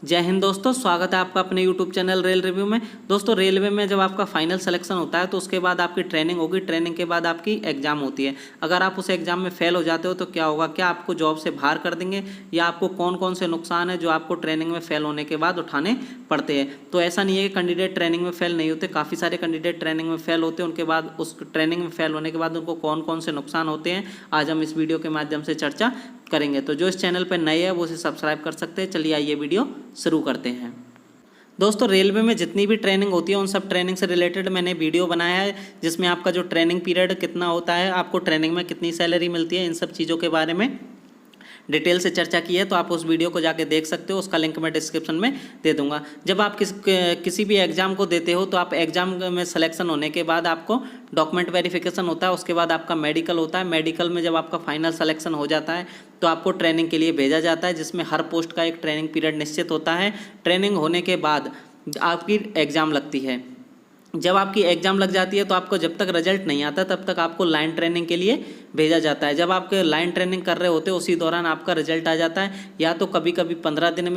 जय हिंद दोस्तों, स्वागत है आपका अपने YouTube चैनल रेल रिव्यू में। दोस्तों, रेलवे में जब आपका फाइनल सिलेक्शन होता है तो उसके बाद आपकी ट्रेनिंग होगी। ट्रेनिंग के बाद आपकी एग्जाम होती है। अगर आप उस एग्जाम में फेल हो जाते हो तो क्या होगा, क्या आपको जॉब से बाहर कर देंगे या आपको कौन कौन से नुकसान है जो आपको ट्रेनिंग में फेल होने के बाद उठाने पड़ते हैं। तो ऐसा नहीं है कि कैंडिडेट ट्रेनिंग में फेल नहीं होते, काफ़ी सारे कैंडिडेट ट्रेनिंग में फेल होते हैं। उनके बाद उस ट्रेनिंग में फेल होने के बाद उनको कौन कौन से नुकसान होते हैं, आज हम इस वीडियो के माध्यम से चर्चा करेंगे। तो जो इस चैनल पर नए हैं वो इसे सब्सक्राइब कर सकते हैं। चलिए आइए वीडियो शुरू करते हैं। दोस्तों, रेलवे में जितनी भी ट्रेनिंग होती है उन सब ट्रेनिंग से रिलेटेड मैंने वीडियो बनाया है, जिसमें आपका जो ट्रेनिंग पीरियड कितना होता है, आपको ट्रेनिंग में कितनी सैलरी मिलती है, इन सब चीज़ों के बारे में डिटेल से चर्चा की है। तो आप उस वीडियो को जाके देख सकते हो, उसका लिंक मैं डिस्क्रिप्शन में दे दूंगा। जब आप किसी भी एग्जाम को देते हो तो आप एग्जाम में सिलेक्शन होने के बाद आपको डॉक्यूमेंट वेरिफिकेशन होता है, उसके बाद आपका मेडिकल होता है। मेडिकल में जब आपका फाइनल सिलेक्शन हो जाता है तो आपको ट्रेनिंग के लिए भेजा जाता है, जिसमें हर पोस्ट का एक ट्रेनिंग पीरियड निश्चित होता है। ट्रेनिंग होने के बाद आपकी एग्ज़ाम लगती है। जब आपकी एग्ज़ाम लग जाती है तो आपको जब तक रिजल्ट नहीं आता तब तक आपको लाइन ट्रेनिंग के लिए भेजा जाता है। जब आप लाइन ट्रेनिंग कर रहे होते हो उसी दौरान आपका रिजल्ट आ जाता है, या तो कभी कभी 15 दिन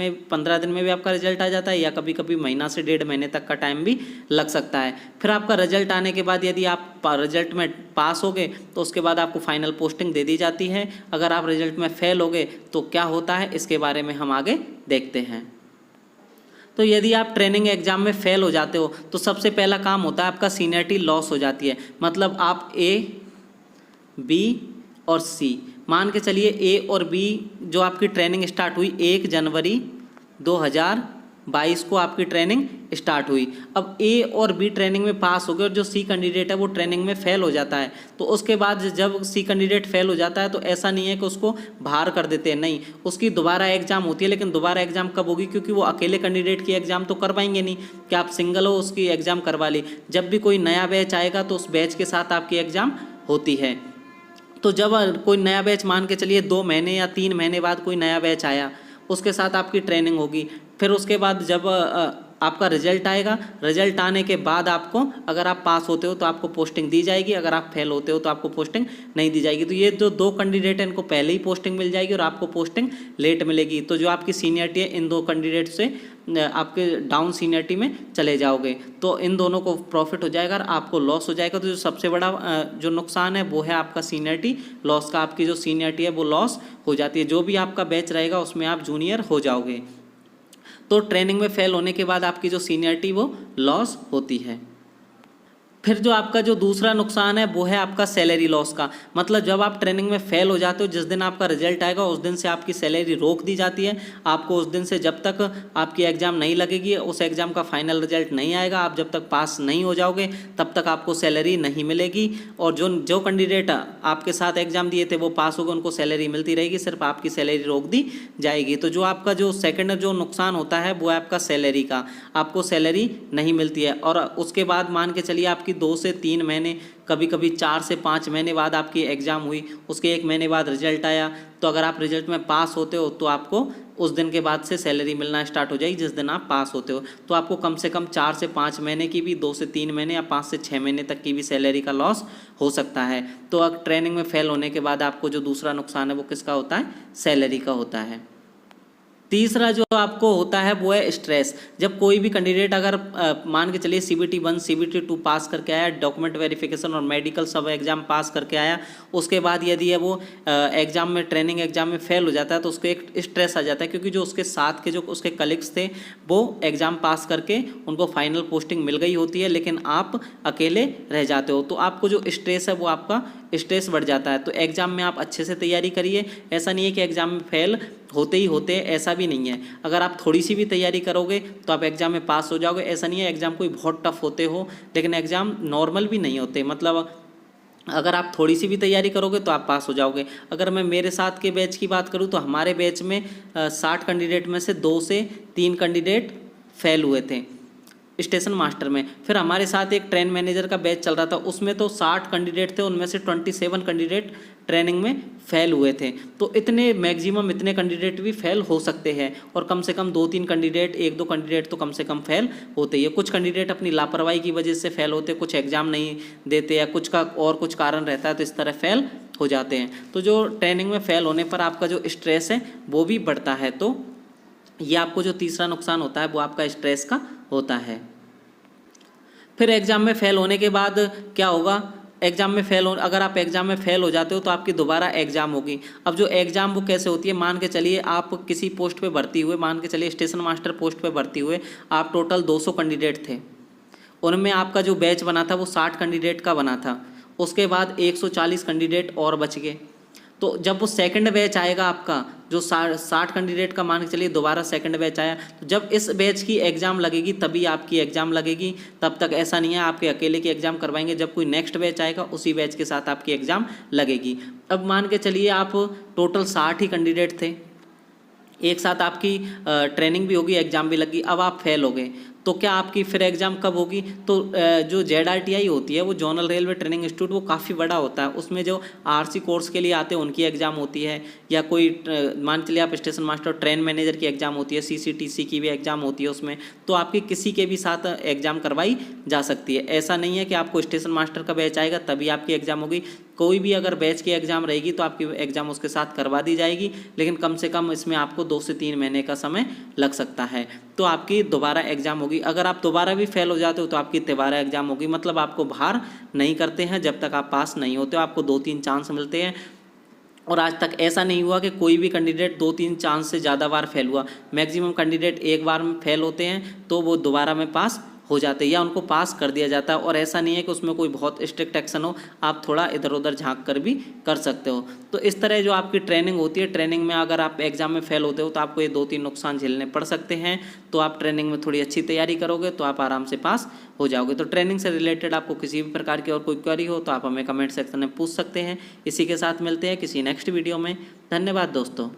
में भी आपका रिजल्ट आ जाता है, या कभी कभी महीना से 1.5 महीने तक का टाइम भी लग सकता है। फिर आपका रिजल्ट आने के बाद यदि आप रिजल्ट में पास हो गए तो उसके बाद आपको फाइनल पोस्टिंग दे दी जाती है। अगर आप रिजल्ट में फेल हो गए तो क्या होता है, इसके बारे में हम आगे देखते हैं। तो यदि आप ट्रेनिंग एग्जाम में फेल हो जाते हो तो सबसे पहला काम होता है आपका सीनियरिटी लॉस हो जाती है। मतलब आप ए, बी और सी, मान के चलिए ए और बी जो आपकी ट्रेनिंग स्टार्ट हुई 1 जनवरी 2022 को आपकी ट्रेनिंग स्टार्ट हुई। अब ए और बी ट्रेनिंग में पास हो गए और जो सी कैंडिडेट है वो ट्रेनिंग में फेल हो जाता है। तो उसके बाद जब सी कैंडिडेट फेल हो जाता है तो ऐसा नहीं है कि उसको बाहर कर देते हैं, नहीं, उसकी दोबारा एग्जाम होती है। लेकिन दोबारा एग्जाम कब होगी, क्योंकि वो अकेले कैंडिडेट की एग्जाम तो करवाएंगे नहीं कि आप सिंगल हो उसकी एग्जाम करवा ली। जब भी कोई नया बैच आएगा तो उस बैच के साथ आपकी एग्जाम होती है। तो जब कोई नया बैच, मान के चलिए 2 महीने या 3 महीने बाद कोई नया बैच आया, उसके साथ आपकी ट्रेनिंग होगी। फिर उसके बाद जब आपका रिजल्ट आएगा, रिजल्ट आने के बाद आपको, अगर आप पास होते हो तो आपको पोस्टिंग दी जाएगी, अगर आप फेल होते हो तो आपको पोस्टिंग नहीं दी जाएगी। तो ये जो 2 कैंडिडेट हैं इनको पहले ही पोस्टिंग मिल जाएगी और आपको पोस्टिंग लेट मिलेगी। तो जो आपकी सीनियरिटी है इन 2 कैंडिडेट से आपके डाउन सीनियरिटी में चले जाओगे, तो इन दोनों को प्रॉफिट हो जाएगा और आपको लॉस हो जाएगा। तो जो सबसे बड़ा जो नुकसान है वो है आपका सीनियरिटी लॉस का। आपकी जो सीनियरिटी है वो लॉस हो जाती है। जो भी आपका बैच रहेगा उसमें आप जूनियर हो जाओगे। तो ट्रेनिंग में फेल होने के बाद आपकी जो सीनियरिटी वो लॉस होती है। फिर जो आपका जो दूसरा नुकसान है वो है आपका सैलरी लॉस का। मतलब जब आप ट्रेनिंग में फेल हो जाते हो, जिस दिन आपका रिजल्ट आएगा उस दिन से आपकी सैलरी रोक दी जाती है। आपको उस दिन से जब तक आपकी एग्ज़ाम नहीं लगेगी, उस एग्ज़ाम का फाइनल रिजल्ट नहीं आएगा, आप जब तक पास नहीं हो जाओगे तब तक आपको सैलरी नहीं मिलेगी। और जो कैंडिडेट आपके साथ एग्ज़ाम दिए थे वो पास हो गए, उनको सैलरी मिलती रहेगी, सिर्फ आपकी सैलरी रोक दी जाएगी। तो जो आपका जो सेकेंड जो नुकसान होता है वो है आपका सैलरी का, आपको सैलरी नहीं मिलती है। और उसके बाद मान के चलिए आपकी 2 से 3 महीने, कभी कभी 4 से 5 महीने बाद आपकी एग्ज़ाम हुई, उसके 1 महीने बाद रिजल्ट आया। तो अगर आप रिजल्ट में पास होते हो तो आपको उस दिन के बाद से सैलरी मिलना स्टार्ट हो जाएगी जिस दिन आप पास होते हो। तो आपको कम से कम 4 से 5 महीने की भी, 2 से 3 महीने या 5 से 6 महीने तक की भी सैलरी का लॉस हो सकता है। तो अब ट्रेनिंग में फेल होने के बाद आपको जो दूसरा नुकसान है वो किसका होता है, सैलरी का होता है। तीसरा जो आपको होता है वो है स्ट्रेस। जब कोई भी कैंडिडेट अगर मान के चलिए CBT 1 CBT 2 पास करके आया, डॉक्यूमेंट वेरिफिकेशन और मेडिकल सब एग्जाम पास करके आया, उसके बाद यदि है वो एग्जाम में, ट्रेनिंग एग्जाम में फेल हो जाता है तो उसको एक स्ट्रेस आ जाता है, क्योंकि जो उसके साथ के जो उसके कलीग्स थे वो एग्जाम पास करके उनको फाइनल पोस्टिंग मिल गई होती है, लेकिन आप अकेले रह जाते हो। तो आपको जो स्ट्रेस है वो आपका स्ट्रेस बढ़ जाता है। तो एग्ज़ाम में आप अच्छे से तैयारी करिए। ऐसा नहीं है कि एग्ज़ाम में फेल होते ही होते हैं, ऐसा भी नहीं है। अगर आप थोड़ी सी भी तैयारी करोगे तो आप एग्ज़ाम में पास हो जाओगे। ऐसा नहीं है एग्ज़ाम कोई बहुत टफ होते हो, लेकिन एग्ज़ाम नॉर्मल भी नहीं होते। मतलब अगर आप थोड़ी सी भी तैयारी करोगे तो आप पास हो जाओगे। अगर मैं मेरे साथ के बैच की बात करूँ तो हमारे बैच में 60 कैंडिडेट में से 2 से 3 कैंडिडेट फेल हुए थे स्टेशन मास्टर में। फिर हमारे साथ एक ट्रेन मैनेजर का बैच चल रहा था, उसमें तो 60 कैंडिडेट थे, उनमें से 27 कैंडिडेट ट्रेनिंग में फेल हुए थे। तो इतने मैक्सिमम इतने कैंडिडेट भी फेल हो सकते हैं, और कम से कम 2-3 कैंडिडेट, 1-2 कैंडिडेट तो कम से कम फेल होते ही है। कुछ कैंडिडेट अपनी लापरवाही की वजह से फेल होते, कुछ एग्जाम नहीं देते या कुछ का और कुछ कारण रहता है, तो इस तरह फेल हो जाते हैं। तो जो ट्रेनिंग में फेल होने पर आपका जो स्ट्रेस है वो भी बढ़ता है। तो ये आपको जो तीसरा नुकसान होता है वो आपका स्ट्रेस का होता है। फिर एग्ज़ाम में फ़ेल होने के बाद क्या होगा, अगर आप एग्ज़ाम में फ़ेल हो जाते हो तो आपकी दोबारा एग्ज़ाम होगी। अब जो एग्ज़ाम वो कैसे होती है, मान के चलिए आप किसी पोस्ट पे भर्ती हुए, मान के चलिए स्टेशन मास्टर पोस्ट पे भर्ती हुए, आप टोटल 200 कैंडिडेट थे, उनमें आपका जो बैच बना था वो 60 कैंडिडेट का बना था, उसके बाद 140 कैंडिडेट और बच गए। तो जब वो सेकंड बैच आएगा आपका, जो 60 कैंडिडेट का मान के चलिए दोबारा सेकंड बैच आया, तो जब इस बैच की एग्ज़ाम लगेगी तभी आपकी एग्ज़ाम लगेगी। तब तक ऐसा नहीं है आपके अकेले की एग्ज़ाम करवाएंगे, जब कोई नेक्स्ट बैच आएगा उसी बैच के साथ आपकी एग्ज़ाम लगेगी। अब मान के चलिए आप टोटल 60 ही कैंडिडेट थे, एक साथ आपकी ट्रेनिंग भी होगी, एग्ज़ाम भी लगी, अब आप फेल हो गए, तो क्या आपकी फिर एग्ज़ाम कब होगी? तो जो ZRTI होती है वो जोनल रेलवे ट्रेनिंग इंस्टीट्यूट, वो काफ़ी बड़ा होता है, उसमें जो RC कोर्स के लिए आते हैं उनकी एग्ज़ाम होती है, या कोई मान चलिए आप स्टेशन मास्टर ट्रेन मैनेजर की एग्ज़ाम होती है, CCTC की भी एग्ज़ाम होती है उसमें, तो आपकी किसी के भी साथ एग्ज़ाम करवाई जा सकती है। ऐसा नहीं है कि आपको स्टेशन मास्टर का बैच आएगा तभी आपकी एग्ज़ाम होगी, कोई भी अगर बैच की एग्ज़ाम रहेगी तो आपकी एग्ज़ाम उसके साथ करवा दी जाएगी, लेकिन कम से कम इसमें आपको 2 से 3 महीने का समय लग सकता है, तो आपकी दोबारा एग्ज़ाम होगी। अगर आप दोबारा भी फेल हो जाते हो तो आपकी दोबारा एग्ज़ाम होगी, मतलब आपको बाहर नहीं करते हैं जब तक आप पास नहीं होते हो, आपको 2-3 चांस मिलते हैं। और आज तक ऐसा नहीं हुआ कि कोई भी कैंडिडेट 2-3 चांस से ज़्यादा बार फेल हुआ, मैक्सिमम कैंडिडेट एक बार में फेल होते हैं तो वो दोबारा में पास हो जाते हैं या उनको पास कर दिया जाता है। और ऐसा नहीं है कि उसमें कोई बहुत स्ट्रिक्ट एक्शन हो, आप थोड़ा इधर उधर झांक कर भी कर सकते हो। तो इस तरह जो आपकी ट्रेनिंग होती है, ट्रेनिंग में अगर आप एग्ज़ाम में फेल होते हो तो आपको ये 2-3 नुकसान झेलने पड़ सकते हैं। तो आप ट्रेनिंग में थोड़ी अच्छी तैयारी करोगे तो आप आराम से पास हो जाओगे। तो ट्रेनिंग से रिलेटेड आपको किसी भी प्रकार की और कोई क्वेरी हो तो आप हमें कमेंट सेक्शन में पूछ सकते हैं। इसी के साथ मिलते हैं किसी नेक्स्ट वीडियो में। धन्यवाद दोस्तों।